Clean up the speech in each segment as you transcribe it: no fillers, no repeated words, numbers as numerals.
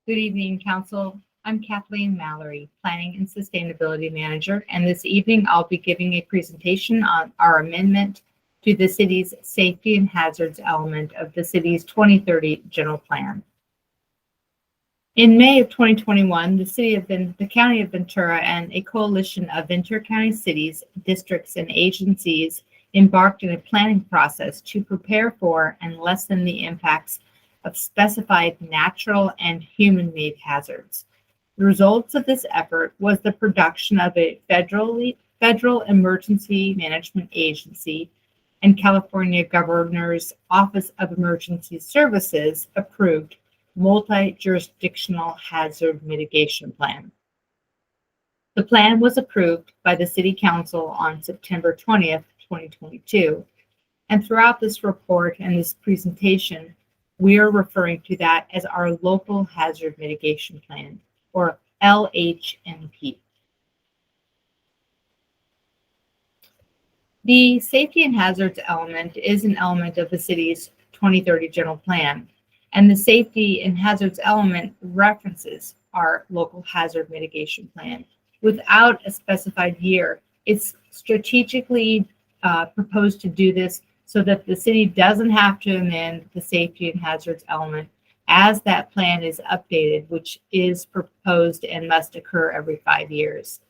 Good evening, Council. I'm Kathleen Mallory, Planning and Sustainability Manager, and this evening I'll be giving a presentation on our amendment to the city's safety and hazards element of the city's 2030 general plan. In May of 2021, the County of Ventura and a coalition of Ventura County cities, districts, and agencies embarked in a planning process to prepare for and lessen the impacts of specified natural and human-made hazards. The results of this effort was the production of a federal emergency management agency and California Governor's Office of Emergency Services approved multi-jurisdictional hazard mitigation plan. The plan was approved by the City Council on September 20th, 2022, and throughout this report and this presentation, we are referring to that as our Local Hazard Mitigation Plan, or LHMP. The safety and hazards element is an element of the city's 2030 general plan, and the safety and hazards element references our local hazard mitigation plan. Without a specified year, it's strategically proposed to do this so that the city doesn't have to amend the safety and hazards element as that plan is updated, which is proposed and must occur every 5 years.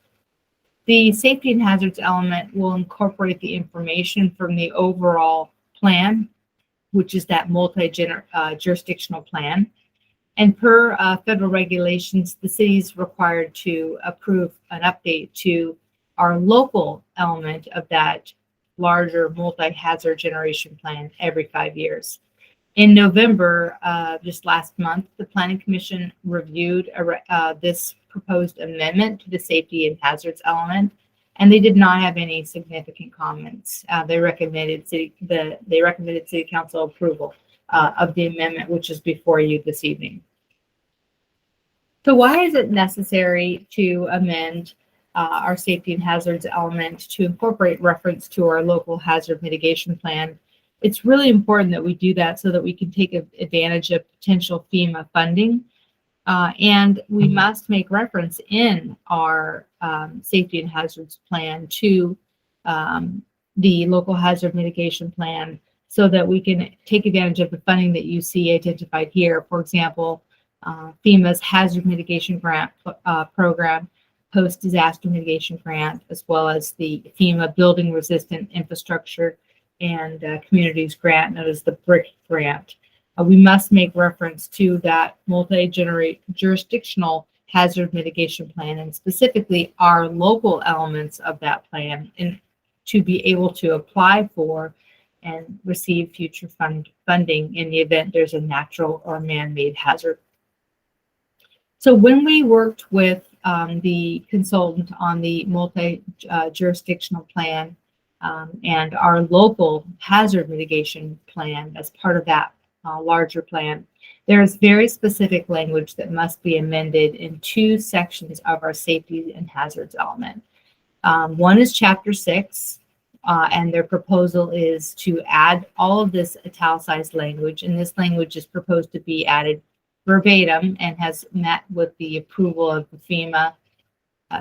The safety and hazards element will incorporate the information from the overall plan, which is that multi-jurisdictional plan. And per federal regulations, the city is required to approve an update to our local element of that larger multi-hazard generation plan every 5 years. In November, just last month, the Planning Commission reviewed this proposed amendment to the safety and hazards element, and they did not have any significant comments. They recommended City Council approval of the amendment, which is before you this evening. So why is it necessary to amend our safety and hazards element to incorporate reference to our local hazard mitigation plan? It's really important that we do that so that we can take advantage of potential FEMA funding. And we must make reference in our safety and hazards plan to the local hazard mitigation plan so that we can take advantage of the funding that you see identified here. For example, FEMA's hazard mitigation grant program, post-disaster mitigation grant, as well as the FEMA building resistant infrastructure and communities grant known as the BRIC grant. We must make reference to that multi-jurisdictional hazard mitigation plan, and specifically our local elements of that plan, and to be able to apply for and receive future funding in the event there's a natural or man-made hazard. So when we worked with the consultant on the multi-jurisdictional plan and our local hazard mitigation plan as part of that larger plan, there's very specific language that must be amended in 2 sections of our safety and hazards element. One is Chapter 6, and their proposal is to add all of this italicized language, and this language is proposed to be added verbatim and has met with the approval of the FEMA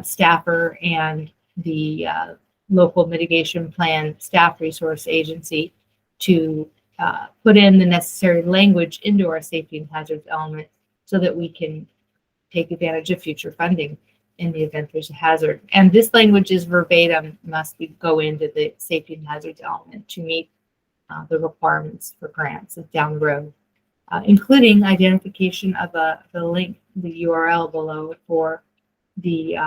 staffer and the local mitigation plan staff resource agency to put in the necessary language into our safety and hazards element so that we can take advantage of future funding in the event there's a hazard. And this language is verbatim, must go into the safety and hazards element to meet the requirements for grants down the road, including identification of the link, the URL below for the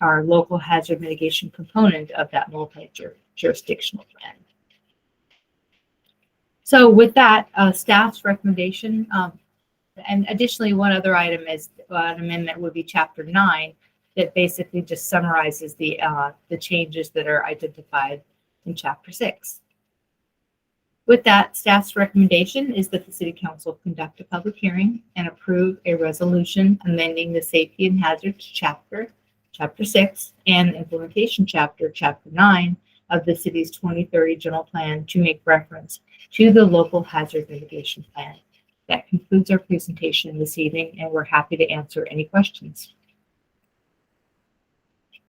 our local hazard mitigation component of that multi-jurisdictional plan. So with that, staff's recommendation, and additionally, one other item is an amendment would be Chapter 9 that basically just summarizes the changes that are identified in Chapter 6. With that, staff's recommendation is that the City Council conduct a public hearing and approve a resolution amending the Safety and Hazards Chapter, Chapter 6, and Implementation Chapter, Chapter 9 of the city's 2030 general plan to make reference to the local hazard mitigation plan, That concludes our presentation this evening, and we're happy to answer any questions.